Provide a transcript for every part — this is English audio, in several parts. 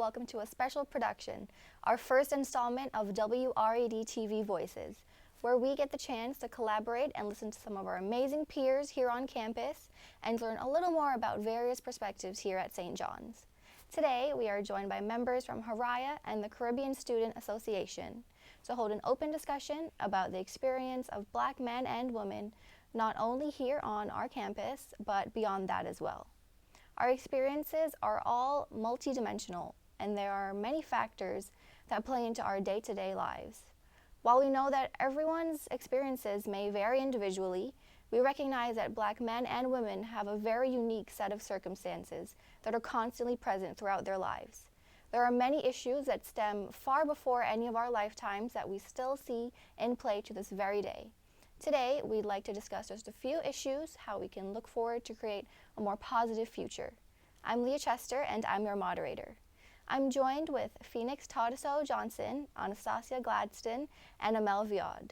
welcome to a special production, our first installment of WRED-TV Voices, where we get the chance to collaborate and listen to some of our amazing peers here on campus and learn a little more about various perspectives here at St. John's. Today, we are joined by members from Haraya and the Caribbean Student Association to hold an open discussion about the experience of Black men and women, not only here on our campus, but beyond that as well. Our experiences are all multidimensional, and there are many factors that play into our day-to-day lives. While we know that everyone's experiences may vary individually, we recognize that Black men and women have a very unique set of circumstances that are constantly present throughout their lives. There are many issues that stem far before any of our lifetimes that we still see in play to this very day. Today, we'd like to discuss just a few issues, how we can look forward to create a more positive future. I'm Leah Chester, and I'm your moderator. I'm joined with Phoenix Taudaso Johnson, Anastasia Gladstone, and Amel Viad.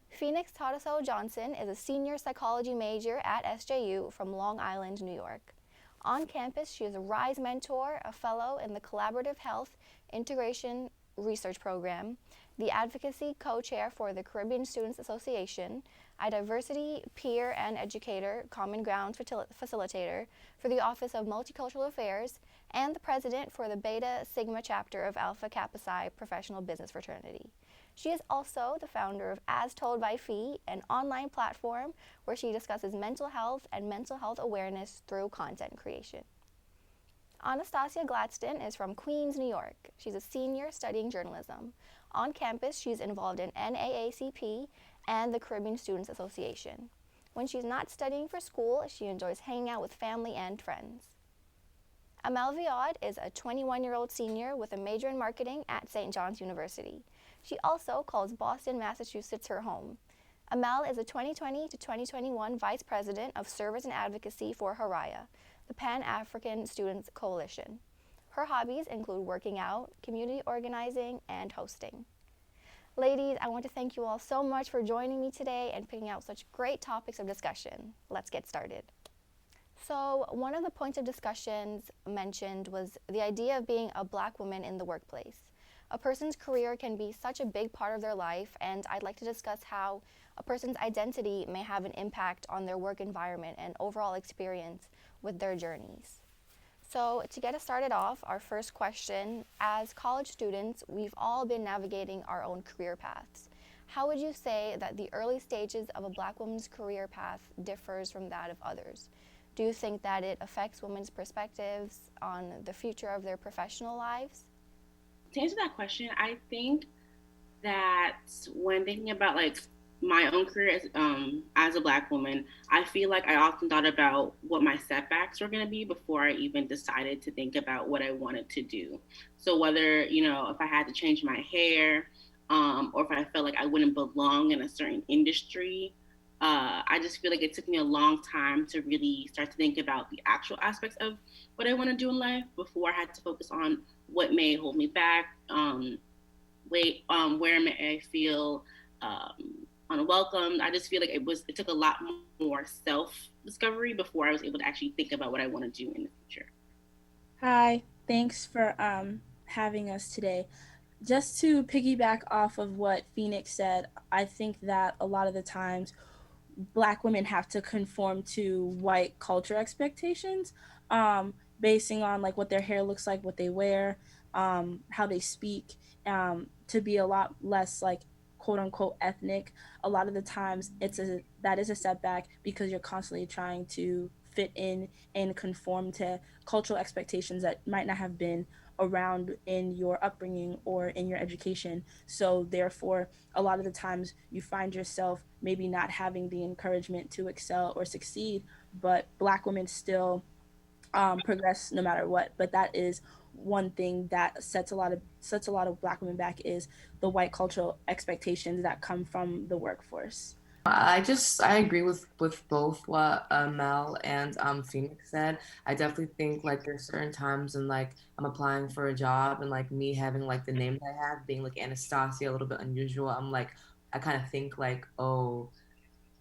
Phoenix Taudaso Johnson is a senior psychology major at SJU from Long Island, New York. On campus, she is a RISE mentor, a fellow in the Collaborative Health Integration Research Program, the Advocacy Co-Chair for the Caribbean Students Association, a Diversity Peer and Educator Common Grounds Facilitator for the Office of Multicultural Affairs, and the President for the Beta Sigma chapter of Alpha Kappa Psi Professional Business Fraternity. She is also the founder of As Told by Fee, an online platform where she discusses mental health and mental health awareness through content creation. Anastasia Gladstone is from Queens, New York. She's a senior studying journalism. On campus, she's involved in NAACP and the Caribbean Students Association. When she's not studying for school, she enjoys hanging out with family and friends. Amel Viad is a 21-year-old senior with a major in marketing at St. John's University. She also calls Boston, Massachusetts her home. Amel is a 2020 to 2021 Vice President of Service and Advocacy for Haraya, the Pan-African Students Coalition. Her hobbies include working out, community organizing, and hosting. Ladies, I want to thank you all so much for joining me today and picking out such great topics of discussion. Let's get started. So, one of the points of discussions mentioned was the idea of being a Black woman in the workplace. A person's career can be such a big part of their life, and I'd like to discuss how a person's identity may have an impact on their work environment and overall experience with their journeys. So to get us started off, our first question, as college students, we've all been navigating our own career paths. How would you say that the early stages of a Black woman's career path differs from that of others? Do you think that it affects women's perspectives on the future of their professional lives? To answer that question, I think that when thinking about my own career as a Black woman, I feel like I often thought about what my setbacks were going to be before I even decided to think about what I wanted to do. So whether, if I had to change my hair, or if I felt like I wouldn't belong in a certain industry, I just feel like it took me a long time to really start to think about the actual aspects of what I want to do in life before I had to focus on what may hold me back, where may I feel unwelcomed. I just feel like it took a lot more self-discovery before I was able to actually think about what I want to do in the future. Hi, thanks for having us today. Just to piggyback off of what Phoenix said, I think that a lot of the times Black women have to conform to white culture expectations, basing on like what their hair looks like, what they wear, how they speak, to be a lot less like quote unquote ethnic. A lot of the times that is a setback because you're constantly trying to fit in and conform to cultural expectations that might not have been around in your upbringing or in your education. So therefore, a lot of the times you find yourself maybe not having the encouragement to excel or succeed, but Black women still progress no matter what. But that is one thing that sets a lot of Black women back, is the white cultural expectations that come from the workforce. I agree with both what Mel and Phoenix said. I definitely think like there's certain times when like I'm applying for a job and like me having like the name that I have being like Anastasia, a little bit unusual. I kind of think like, oh,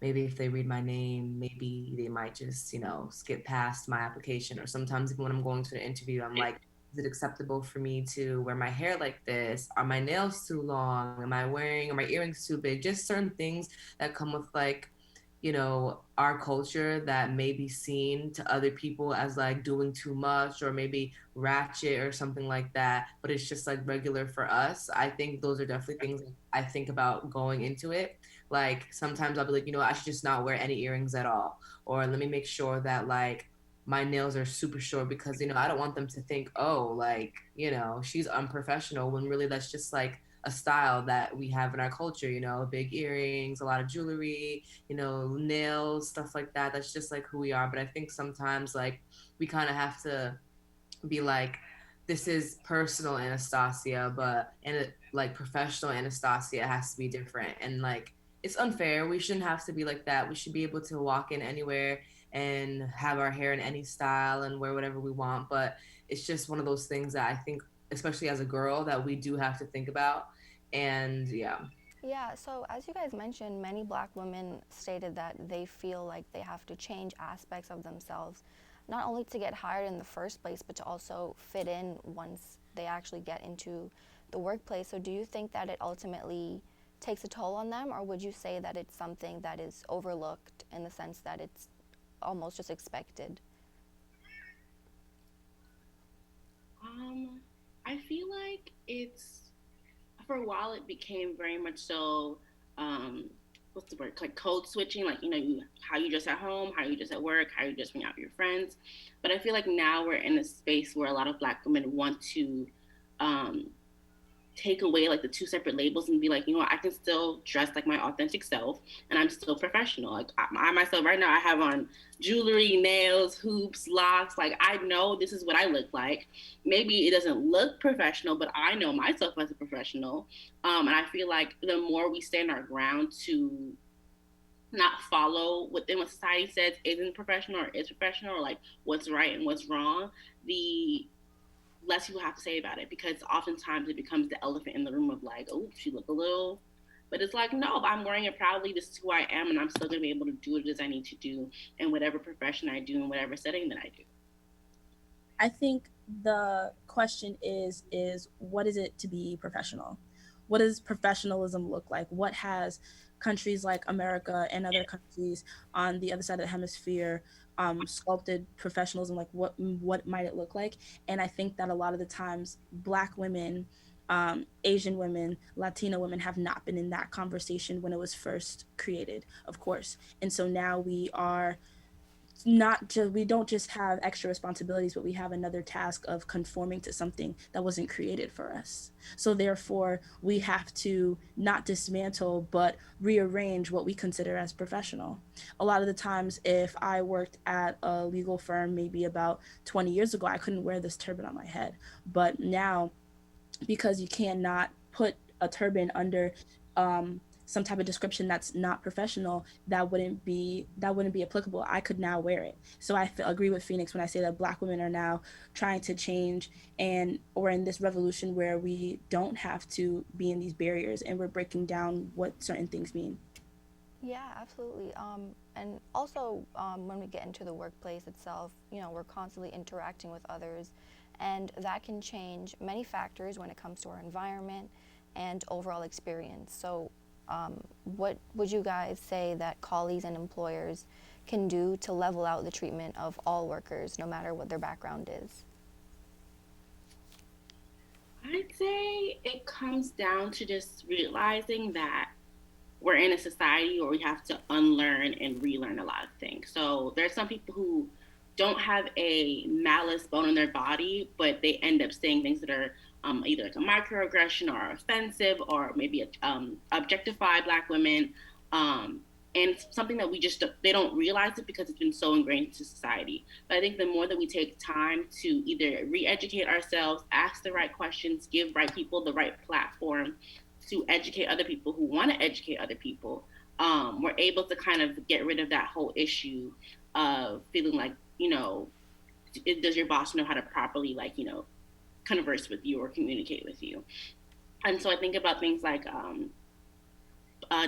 maybe if they read my name, maybe they might just skip past my application. Or sometimes even when I'm going to the interview, I'm like, is it acceptable for me to wear my hair like this? Are my nails too long? Are my earrings too big? Just certain things that come with like, you know, our culture that may be seen to other people as like doing too much or maybe ratchet or something like that, but it's just like regular for us. I think those are definitely things I think about going into it. Like sometimes I'll be like, you know, I should just not wear any earrings at all. Or let me make sure that like my nails are super short because, you know, I don't want them to think, oh, like, you know, she's unprofessional when really that's just like a style that we have in our culture, you know, big earrings, a lot of jewelry, you know, nails, stuff like that. That's just like who we are. But I think sometimes like we kind of have to be like, this is personal Anastasia, but and like professional Anastasia has to be different. And like it's unfair. We shouldn't have to be like that. We should be able to walk in anywhere and have our hair in any style and wear whatever we want. But it's just one of those things that I think, especially as a girl, that we do have to think about. And yeah. Yeah, so as you guys mentioned, many black women stated that they feel like they have to change aspects of themselves, not only to get hired in the first place, but to also fit in once they actually get into the workplace. So do you think that it ultimately takes a toll on them, or would you say that it's something that is overlooked in the sense that it's almost just expected? I feel like it's, for a while it became very much so, what's the word, like code switching, like, you know, how you dress at home, how you dress at work, how you dress when you're out with your friends. But I feel like now we're in a space where a lot of black women want to um, take away like the two separate labels and be like, you know what, I can still dress like my authentic self and I'm still professional. Like I myself right now, I have on jewelry, nails, hoops, locks. Like I know this is what I look like. Maybe it doesn't look professional, but I know myself as a professional. And I feel like the more we stand our ground to not follow within what society says isn't professional or is professional, or like what's right and what's wrong, the less people have to say about it, because oftentimes it becomes the elephant in the room of like, oh, she look a little, but it's like, no, if I'm wearing it proudly, this is who I am, and I'm still gonna be able to do what it is I need to do in whatever profession I do, in whatever setting that I do. I think the question is what is it to be professional? What does professionalism look like? What has countries like America and other countries on the other side of the hemisphere sculpted professionalism? Like what might it look like? And I think that a lot of the times black women, Asian women, Latina women have not been in that conversation when it was first created, of course. And so now we don't just have extra responsibilities, but we have another task of conforming to something that wasn't created for us. So therefore we have to not dismantle but rearrange what we consider as professional. A lot of the times, if I worked at a legal firm maybe about 20 years ago, I couldn't wear this turban on my head. But now, because you cannot put a turban under some type of description that's not professional, that wouldn't be applicable. I could now wear it. So I agree with Phoenix when I say that black women are now trying to change, and we're in this revolution where we don't have to be in these barriers and we're breaking down what certain things mean. Yeah, absolutely. And also, when we get into the workplace itself, you know, we're constantly interacting with others, and that can change many factors when it comes to our environment and overall experience. So, what would you guys say that colleagues and employers can do to level out the treatment of all workers, no matter what their background is? I'd say it comes down to just realizing that we're in a society where we have to unlearn and relearn a lot of things. So there's some people who don't have a malice bone in their body, but they end up saying things that are either like a microaggression or offensive, or maybe objectify Black women. And it's something that they don't realize it because it's been so ingrained into society. But I think the more that we take time to either re-educate ourselves, ask the right questions, give right people the right platform to educate other people who want to educate other people, we're able to kind of get rid of that whole issue of feeling like, does your boss know how to properly, converse with you or communicate with you? And so I think about things like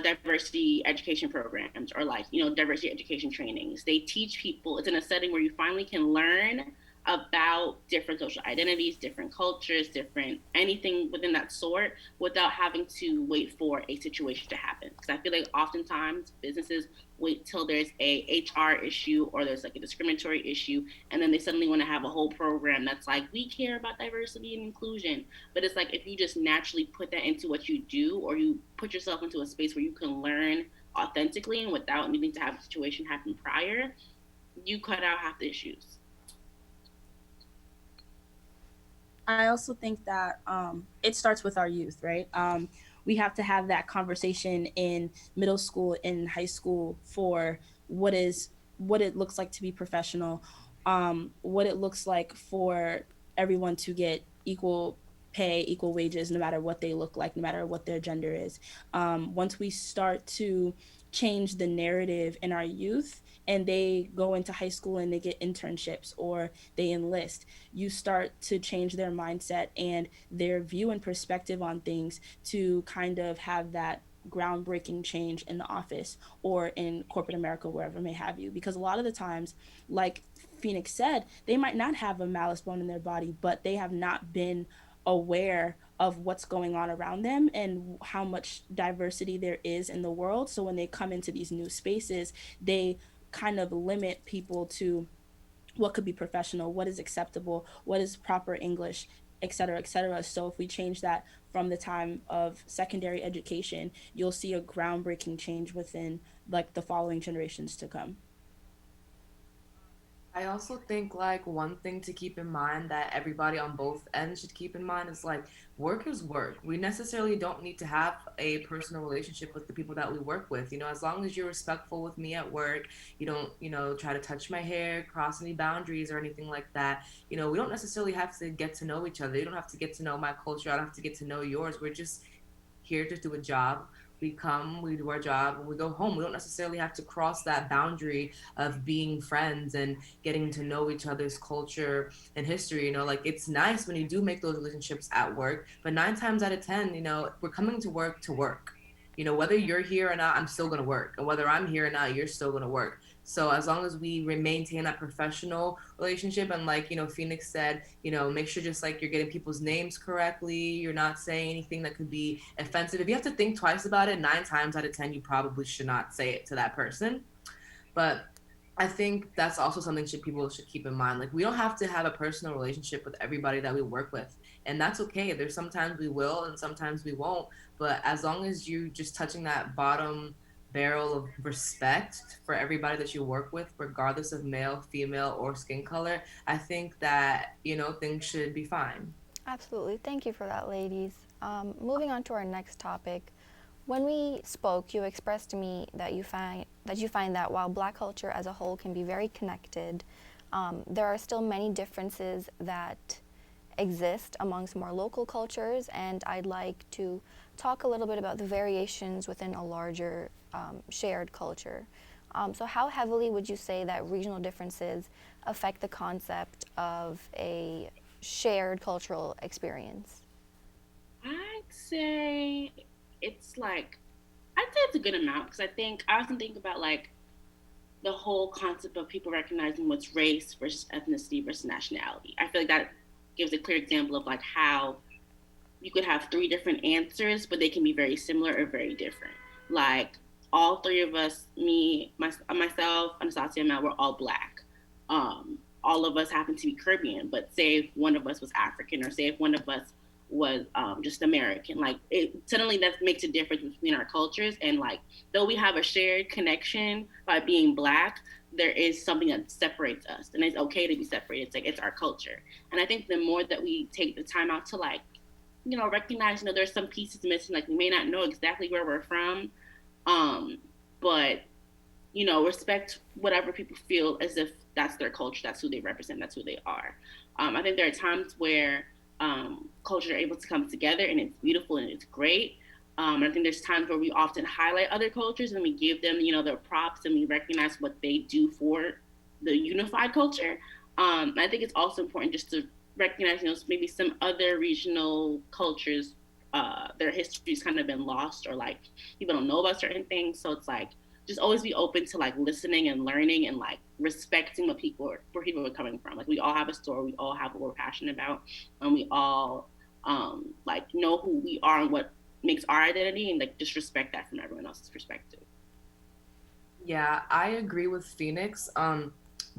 diversity education programs, or diversity education trainings. They teach people, it's in a setting where you finally can learn about different social identities, different cultures, different anything within that sort, without having to wait for a situation to happen. Because I feel like oftentimes businesses wait till there's a HR issue or there's like a discriminatory issue, and then they suddenly want to have a whole program that's like, we care about diversity and inclusion. But it's like, if you just naturally put that into what you do, or you put yourself into a space where you can learn authentically and without needing to have a situation happen prior, you cut out half the issues. I also think that it starts with our youth, right? We have to have that conversation in middle school, in high school, for what it looks like to be professional, what it looks like for everyone to get equal pay, equal wages, no matter what they look like, no matter what their gender is. Once we start to change the narrative in our youth, and they go into high school and they get internships or they enlist, you start to change their mindset and their view and perspective on things to kind of have that groundbreaking change in the office or in corporate America, wherever may have you. Because a lot of the times, like Phoenix said, they might not have a malice bone in their body, but they have not been aware of what's going on around them and how much diversity there is in the world. So when they come into these new spaces, they kind of limit people to what could be professional, what is acceptable, what is proper English, et cetera, et cetera. So if we change that from the time of secondary education, you'll see a groundbreaking change within like the following generations to come. I also think like one thing to keep in mind that everybody on both ends should keep in mind is like work is work. We necessarily don't need to have a personal relationship with the people that we work with. You know, as long as you're respectful with me at work, you don't, try to touch my hair, cross any boundaries or anything like that. You know, we don't necessarily have to get to know each other. You don't have to get to know my culture. I don't have to get to know yours. We're just here to do a job. We come, we do our job, and we go home. We don't necessarily have to cross that boundary of being friends and getting to know each other's culture and history. You know, like it's nice when you do make those relationships at work, but 9 times out of 10, we're coming to work to work. You know, whether you're here or not, I'm still gonna work, and whether I'm here or not, you're still gonna work. So as long as we maintain that professional relationship, and like Phoenix said, make sure just like you're getting people's names correctly, you're not saying anything that could be offensive. If you have to think twice about it, 9 times out of 10, you probably should not say it to that person. But I think that's also something people should keep in mind. Like, we don't have to have a personal relationship with everybody that we work with, and that's okay. There's sometimes we will and sometimes we won't, but as long as you just touching that bottom barrel of respect for everybody that you work with, regardless of male, female, or skin color, I think that things should be fine. Absolutely. Thank you for that, ladies. Moving on to our next topic. When we spoke, you expressed to me that you find that while Black culture as a whole can be very connected, there are still many differences that exist amongst more local cultures, and I'd like to talk a little bit about the variations within a larger shared culture. So how heavily would you say that regional differences affect the concept of a shared cultural experience? I'd say it's a good amount, because I often think about like the whole concept of people recognizing what's race versus ethnicity versus nationality. I feel like that gives a clear example of like how you could have three different answers, but they can be very similar or very different. Like, all three of us, myself, Anastasia, and Mel, we're all Black. All of us happen to be Caribbean, but say if one of us was African, or say if one of us was just American, like suddenly that makes a difference between our cultures. And like, though we have a shared connection by being Black, there is something that separates us, and it's okay to be separated. It's like, it's our culture. And I think the more that we take the time out to like, recognize, there's some pieces missing, like we may not know exactly where we're from, but respect whatever people feel as if that's their culture, that's who they represent, that's who they are. I think there are times where cultures are able to come together, and it's beautiful and it's great. I think there's times where we often highlight other cultures and we give them, their props, and we recognize what they do for the unified culture. I think it's also important just to recognize, maybe some other regional cultures, their history's kind of been lost, or like people don't know about certain things. So it's like, just always be open to like listening and learning and like respecting where people are coming from. Like we all have a story, we all have what we're passionate about, and we all like know who we are and what makes our identity, and like just respect that from everyone else's perspective. Yeah, I agree with Phoenix.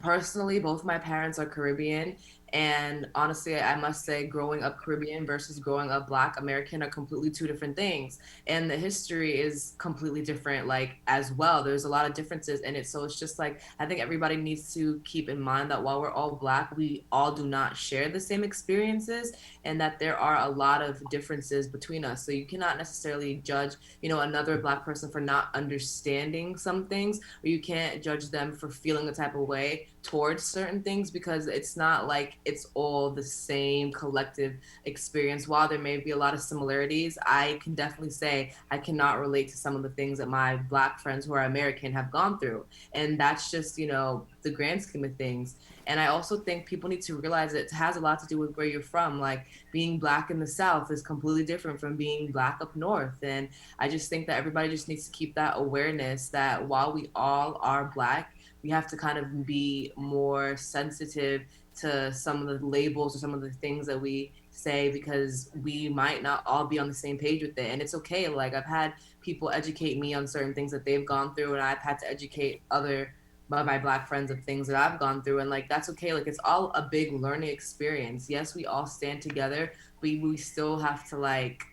Personally, both my parents are Caribbean, and honestly, I must say, growing up Caribbean versus growing up Black American are completely two different things, and the history is completely different, like as well. There's a lot of differences in it, so it's just like I think everybody needs to keep in mind that while we're all Black, we all do not share the same experiences, and that there are a lot of differences between us. So you cannot necessarily judge, another Black person for not understanding some things, or you can't judge them for feeling a type of way towards certain things, because it's not like it's all the same collective experience. While there may be a lot of similarities, I can definitely say I cannot relate to some of the things that my Black friends who are American have gone through. And that's just, the grand scheme of things. And I also think people need to realize it has a lot to do with where you're from. Like being Black in the South is completely different from being Black up north. And I just think that everybody just needs to keep that awareness that while we all are Black, we have to kind of be more sensitive to some of the labels or some of the things that we say, because we might not all be on the same page with it. And it's okay. Like I've had people educate me on certain things that they've gone through, and I've had to educate other my Black friends of things that I've gone through. And like that's okay. Like it's all a big learning experience. Yes, we all stand together, but we still have to, like,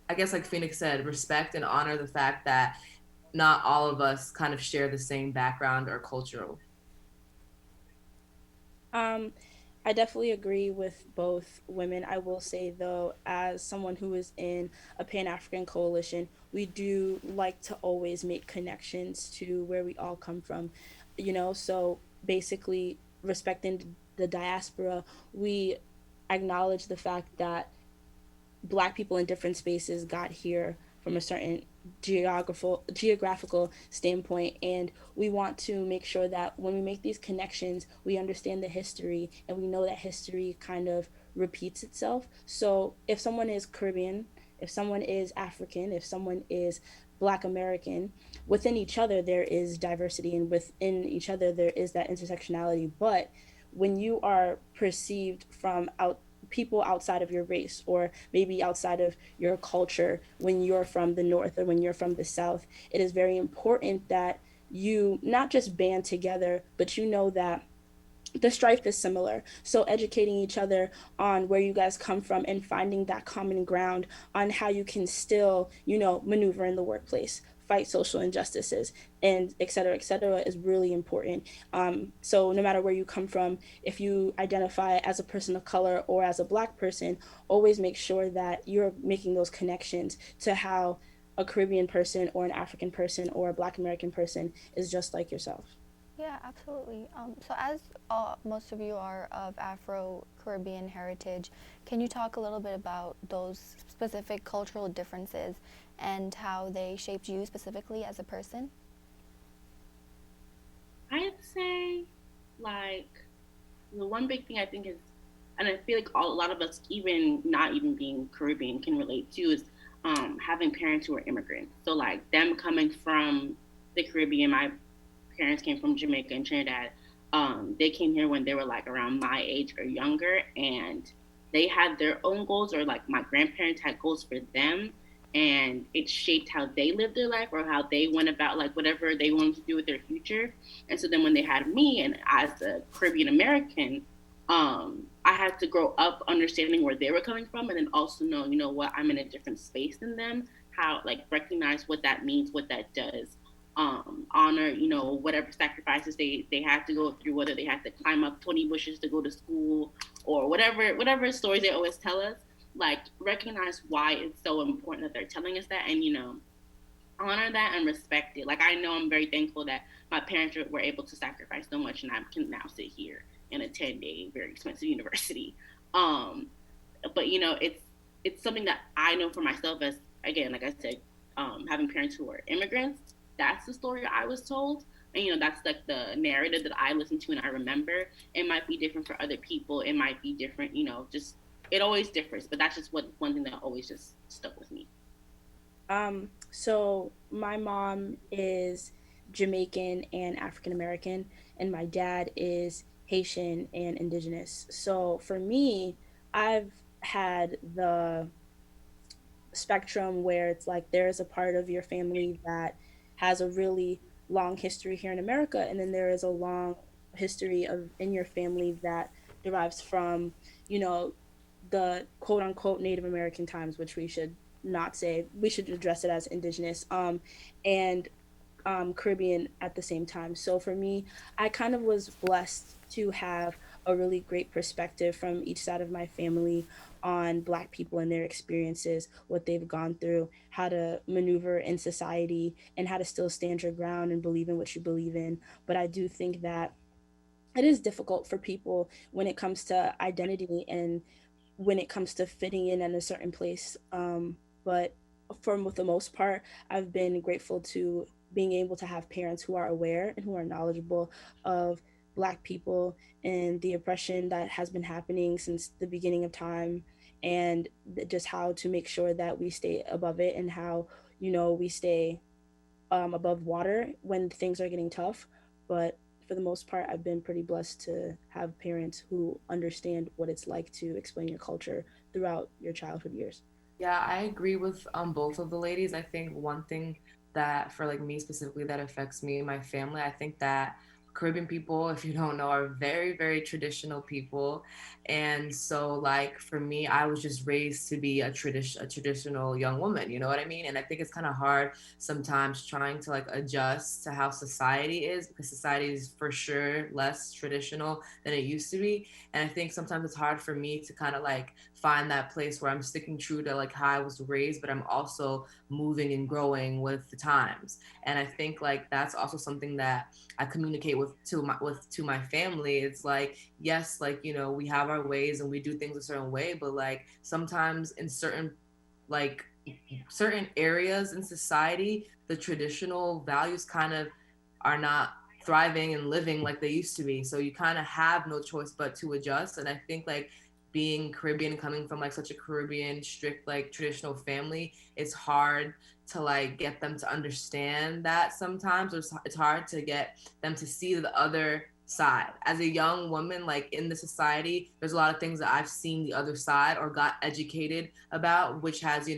I guess like Phoenix said, respect and honor the fact that not all of us kind of share the same background or cultural. Um, I definitely agree with both women. I will say, though, as someone who is in a Pan African coalition, we do like to always make connections to where we all come from. So basically, respecting the diaspora, we acknowledge the fact that Black people in different spaces got here from a certain geographical standpoint, and we want to make sure that when we make these connections we understand the history, and we know that history kind of repeats itself. So if someone is Caribbean, if someone is African, if someone is Black American, within each other there is diversity, and within each other there is that intersectionality. But when you are perceived from out people outside of your race, or maybe outside of your culture, when you're from the north or when you're from the south, it is very important that you not just band together, but you know that the strife is similar. So educating each other on where you guys come from and finding that common ground on how you can still, maneuver in the workplace, fight social injustices, and et cetera, is really important. So no matter where you come from, if you identify as a person of color or as a Black person, always make sure that you're making those connections to how a Caribbean person or an African person or a Black American person is just like yourself. Yeah, absolutely. So, as most of you are of Afro Caribbean heritage, can you talk a little bit about those specific cultural differences and how they shaped you specifically as a person? I'd say, like, the one big thing I think is, and I feel like a lot of us, even not even being Caribbean, can relate to, is having parents who are immigrants. So, like, them coming from the Caribbean, my parents came from Jamaica and Trinidad. They came here when they were like around my age or younger, and they had their own goals, or like my grandparents had goals for them, and it shaped how they lived their life or how they went about like whatever they wanted to do with their future. And so then when they had me, and as a Caribbean American, I had to grow up understanding where they were coming from, and then also know, what, I'm in a different space than them, how, like, recognize what that means, what that does, honor, whatever sacrifices they had to go through, whether they had to climb up 20 bushes to go to school, or whatever stories they always tell us. Like, recognize why it's so important that they're telling us that, and honor that and respect it. Like, I know I'm very thankful that my parents were able to sacrifice so much, and I can now sit here and attend a very expensive university. But it's something that I know for myself, as, again, like I said, having parents who are immigrants. That's the story I was told, and that's like the narrative that I listen to and I remember. It might be different for other people. It might be different. Just, it always differs. But that's just one thing that always just stuck with me. So my mom is Jamaican and African American, and my dad is Haitian and indigenous. So for me, I've had the spectrum where it's like there's a part of your family that has a really long history here in America, and then there is a long history of in your family that derives from, you know, the quote unquote Native American times, which we should not say, we should address it as indigenous, and Caribbean at the same time. So for me, I kind of was blessed to have a really great perspective from each side of my family on Black people and their experiences, what they've gone through, how to maneuver in society, and how to still stand your ground and believe in what you believe in. But I do think that it is difficult for people when it comes to identity and when it comes to fitting in a certain place. But for the most part, I've been grateful to being able to have parents who are aware and who are knowledgeable of Black people and the oppression that has been happening since the beginning of time, and just how to make sure that we stay above it, and how, we stay above water when things are getting tough. But for the most part, I've been pretty blessed to have parents who understand what it's like to explain your culture throughout your childhood years. Yeah, I agree with both of the ladies. I think one thing that for like me specifically that affects me and my family, I think that Caribbean people, if you don't know, are very, very traditional people. And so like for me, I was just raised to be a traditional young woman, you know what I mean? And I think it's kind of hard sometimes trying to like adjust to how society is, because society is for sure less traditional than it used to be. And I think sometimes it's hard for me to kind of like find that place where I'm sticking true to like how I was raised, but I'm also moving and growing with the times. And I think like that's also something that I communicate to my family. It's like, yes, like, we have our ways and we do things a certain way, but like sometimes in like certain areas in society, the traditional values kind of are not thriving and living like they used to be. So you kind of have no choice but to adjust. And I think like being Caribbean and coming from like such a Caribbean strict like traditional family, it's hard to like get them to understand that sometimes, or it's hard to get them to see the other side. As a young woman, like in the society, there's a lot of things that I've seen the other side or got educated about, which has,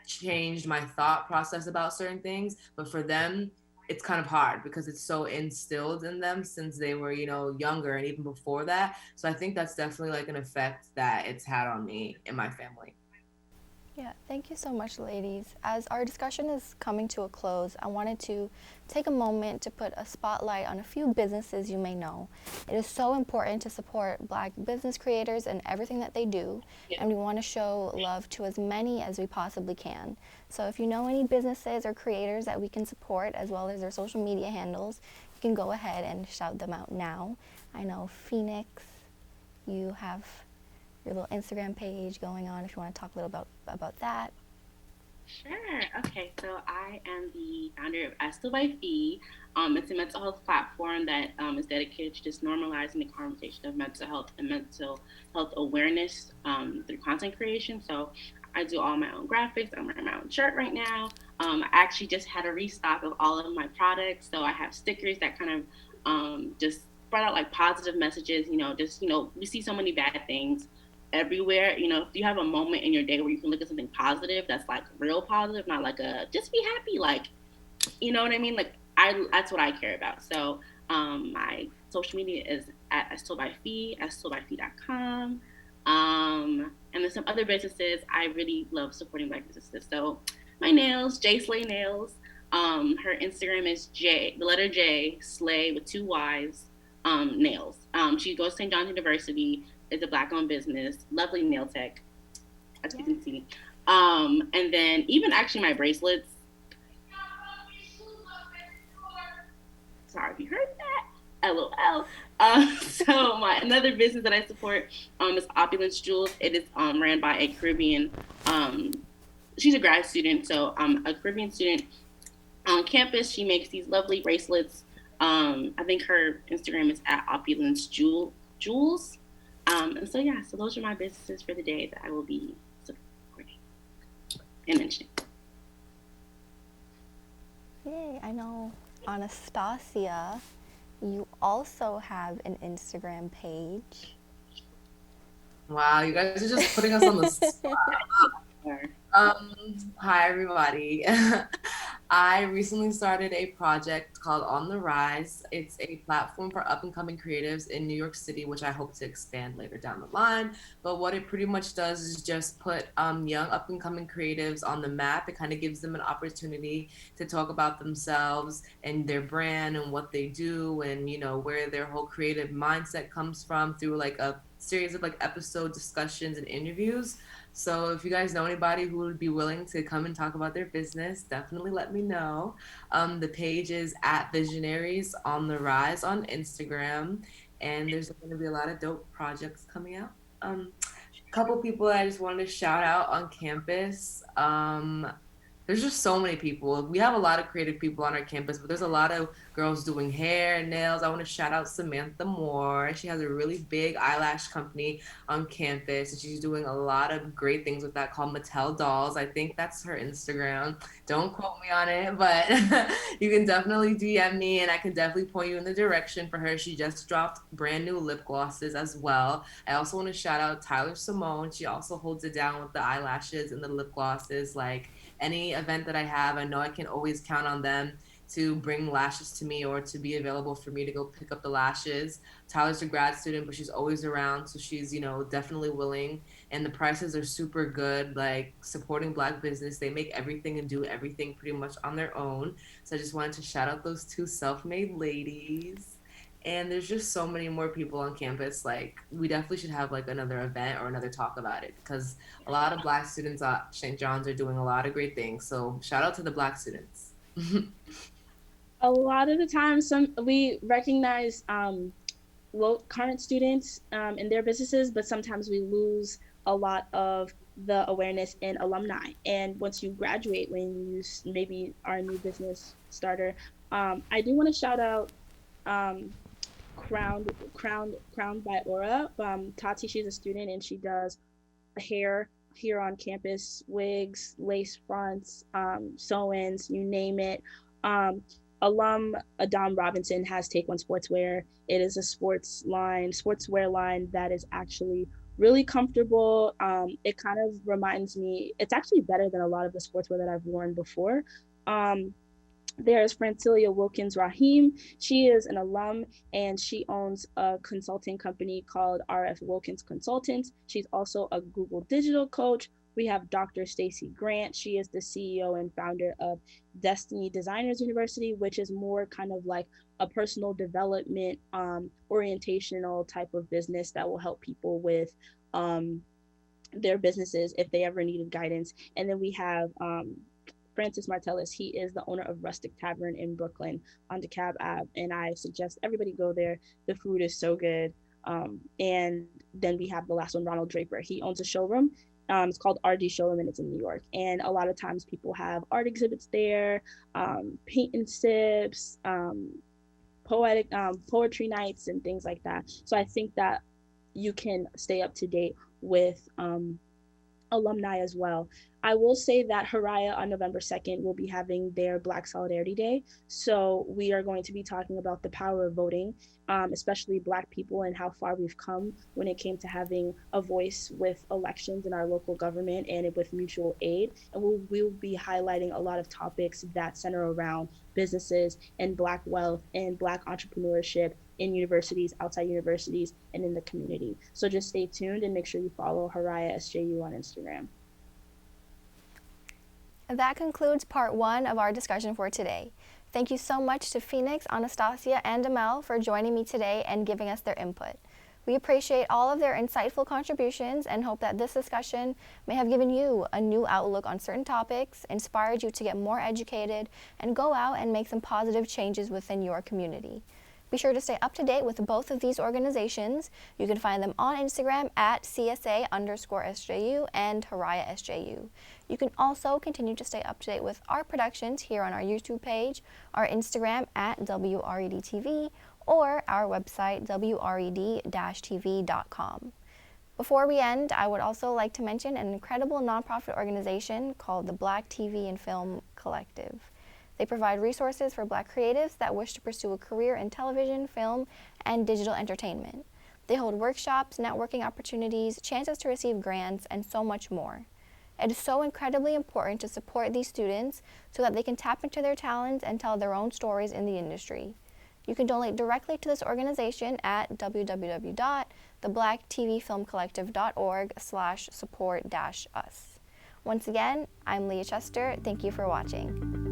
changed my thought process about certain things. But for them, it's kind of hard because it's so instilled in them since they were, younger and even before that. So I think that's definitely like an effect that it's had on me and my family. Yeah, thank you so much, ladies. As our discussion is coming to a close, I wanted to take a moment to put a spotlight on a few businesses you may know. It is so important to support Black business creators and everything that they do, and we want to show love to as many as we possibly can. So if you know any businesses or creators that we can support, as well as their social media handles, you can go ahead and shout them out now. I know Phoenix, you have your little Instagram page going on, if you want to talk a little about that. Sure. Okay. So I am the founder of Esther by Fee. It's a mental health platform that is dedicated to just normalizing the conversation of mental health and mental health awareness through content creation. So I do all my own graphics. I'm wearing my own shirt right now. I actually just had a restock of all of my products. So I have stickers that kind of just spread out like positive messages. We see so many bad things everywhere. If you have a moment in your day where you can look at something positive, that's like real positive, not like a just be happy, like, you know what I mean? Like that's what I care about. So my social media is at estillbyfee, estillbyfee.com. And there's some other businesses. I really love supporting Black businesses. So my nails, Jslayy Nails. Her Instagram is the letter J, Slay with 2 Y's, nails. She goes to St. John's University. It's a Black-owned business, lovely nail tech, as you can see. And then even actually my bracelets. Sorry if you heard that. LOL. So another business that I support is Opulence Jewels. It is ran by a Caribbean. She's a grad student, so a Caribbean student on campus. She makes these lovely bracelets. I think her Instagram is at Opulence Jewels. And so those are my businesses for the day that I will be supporting and mentioning. Yay, I know Anastasia, you also have an Instagram page. Wow, you guys are just putting us on the spot. Hi everybody. I recently started a project called On the Rise. It's a platform for up and coming creatives in New York City, which I hope to expand later down the line. But what it pretty much does is just put young up and coming creatives on the map. It kind of gives them an opportunity to talk about themselves and their brand and what they do and, you know, where their whole creative mindset comes from through like a series of like episode discussions and interviews. So if you guys know anybody who would be willing to come and talk about their business, definitely let me know. The page is at visionariesontherise on Instagram, and there's going to be a lot of dope projects coming out. A couple people I just wanted to shout out on campus. There's just so many people. We have a lot of creative people on our campus, but there's a lot of girls doing hair and nails. I want to shout out Samantha Moore. She has a really big eyelash company on campus, and she's doing a lot of great things with that called Matel Dolls. I think that's her Instagram. Don't quote me on it, but you can definitely DM me, and I can definitely point you in the direction for her. She just dropped brand new lip glosses as well. I also want to shout out Tyler Simone. She also holds it down with the eyelashes and the lip glosses. Like, any event that I have, I know I can always count on them to bring lashes to me or to be available for me to go pick up the lashes. Tyler's a grad student, but she's always around, so she's, you know, definitely willing. And the prices are super good, like supporting Black business. They make everything and do everything pretty much on their own. So I just wanted to shout out those two self-made ladies. And there's just so many more people on campus. Like, we definitely should have like another event or another talk about it, because a lot of Black students at St. John's are doing a lot of great things. So shout out to the Black students. A lot of the time, we recognize current students in their businesses, but sometimes we lose a lot of the awareness in alumni. And once you graduate, when you maybe are a new business starter, I do want to shout out Crowned by Aura. Tati, she's a student and she does hair here on campus, wigs, lace fronts, sew-ins, you name it. Alum Adom Robinson has Take One Sportswear. It is a sportswear line that is actually really comfortable. It kind of reminds me, it's actually better than a lot of the sportswear that I've worn before. There's Francilia Wilkins Rahim. She is an alum and she owns a consulting company called RF Wilkins Consultants. She's also a Google digital coach. We have Dr. Stacy Grant. She is the CEO and founder of Destiny Designers University, which is more kind of like a personal development, orientational type of business that will help people with their businesses if they ever needed guidance. And then we have Francis Martellus. He is the owner of Rustic Tavern in Brooklyn on DeKalb Ave, and I suggest everybody go there. The food is so good. And then we have the last one, Ronald Draper. He owns a showroom. It's called RD Showroom, and it's in New York. And a lot of times people have art exhibits there, paint and sips, poetry nights, and things like that. So I think that you can stay up to date with alumni as well. I will say that Haraya on November 2nd will be having their Black Solidarity Day. So we are going to be talking about the power of voting, especially Black people, and how far we've come when it came to having a voice with elections in our local government and with mutual aid. And we'll be highlighting a lot of topics that center around businesses and Black wealth and Black entrepreneurship in universities, outside universities, and in the community. So just stay tuned and make sure you follow Haraya SJU on Instagram. That concludes part 1 of our discussion for today. Thank you so much to Phoenix, Anastasia, and Amel for joining me today and giving us their input. We appreciate all of their insightful contributions and hope that this discussion may have given you a new outlook on certain topics, inspired you to get more educated, and go out and make some positive changes within your community. Be sure to stay up to date with both of these organizations. You can find them on Instagram at CSA_SJU and Haraya SJU. You can also continue to stay up to date with our productions here on our YouTube page, our Instagram at WRED-TV, or our website, WRED-TV.com. Before we end, I would also like to mention an incredible nonprofit organization called the Black TV and Film Collective. They provide resources for Black creatives that wish to pursue a career in television, film, and digital entertainment. They hold workshops, networking opportunities, chances to receive grants, and so much more. It is so incredibly important to support these students so that they can tap into their talents and tell their own stories in the industry. You can donate directly to this organization at www.theblacktvfilmcollective.org/support-us. Once again, I'm Leah Chester. Thank you for watching.